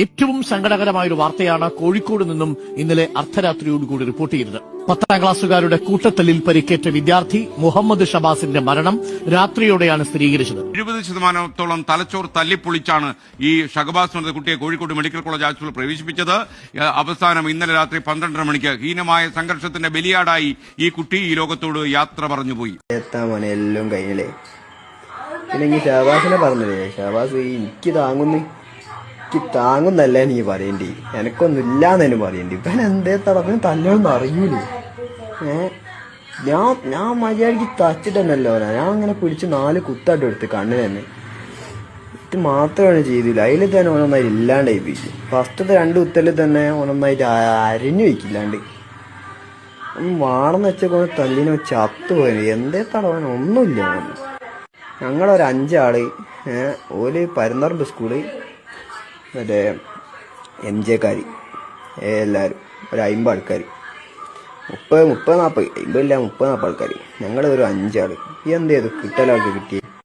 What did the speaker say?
ഏറ്റവും സങ്കടകരമായ ഒരു വാർത്തയാണ് കോഴിക്കോട് നിന്നും ഇന്നലെ അർദ്ധരാത്രിയോടുകൂടി റിപ്പോർട്ട് ചെയ്തത്. 10ാം ക്ലാസ്സുകാരുടെ കൂട്ടത്തല്ലിൽ പരിക്കേറ്റ വിദ്യാർത്ഥി മുഹമ്മദ് ഷബാസിന്റെ മരണം രാത്രിയോടെയാണ് സ്ഥിരീകരിച്ചത്. 20% തലച്ചോർ തല്ലിപ്പൊളിച്ചാണ് ഈ ഷഹബാസ് എന്ന കുട്ടിയെ കോഴിക്കോട് മെഡിക്കൽ കോളേജ് ആശുപത്രിയിൽ പ്രവേശിപ്പിച്ചത്. അവസാനം ഇന്നലെ രാത്രി 12:30 മണിക്ക് ഹീനമായ സംഘർഷത്തിന്റെ ബലിയാടായി ഈ കുട്ടി ഈ ലോകത്തോട് യാത്ര പറഞ്ഞുപോയി. എല്ലാം കഴിഞ്ഞില്ലേ. പിന്നെ ഷഹബാസിനെ പറഞ്ഞില്ലേ, ഷഹബാസ് എനിക്ക് താങ്ങുന്നല്ല നീ പറയണ്ടി, എനക്കൊന്നുമില്ലാന്നു പറയണ്ടി. ഇവൻ എന്തേ തടവിന് തല്ലൊന്നും അറിയൂലേ. ഞാൻ മര്യാദക്ക് തച്ചിട്ടല്ലോ. ഞാൻ അങ്ങനെ പിടിച്ച് 4 കുത്തായിട്ട് എടുത്ത് കണ്ണിന് തന്നെ. ഇത് മാത്രമാണ് ചെയ്തില്ല. അതിൽ തന്നെ ഓനൊന്നായിട്ട് ഇല്ലാണ്ടായി പോയി. ഫസ്റ്റത്തെ 2 കുത്തലിൽ തന്നെ ഓനൊന്നായിട്ട് അരിഞ്ഞു വയ്ക്കില്ലാണ്ട് വാണെന്ന് വെച്ചൊക്കെ തല്ലിനെ ചത്തുപോയത്. എന്തേ തടവാൻ ഒന്നുമില്ല. ഞങ്ങളൊരു 5 ആള്, ഓല് പരുന്നറമ്പ് സ്കൂള്, മറ്റേ MJ എല്ലാവരും ഒരു 50 ആൾക്കാർ, 30-40 50 ഇല്ല 30-40 ആൾക്കാർ. ഞങ്ങൾ ഒരു 5 ആള്. എന്ത് ചെയ്തു കിട്ടലാൾക്ക് കിട്ടി.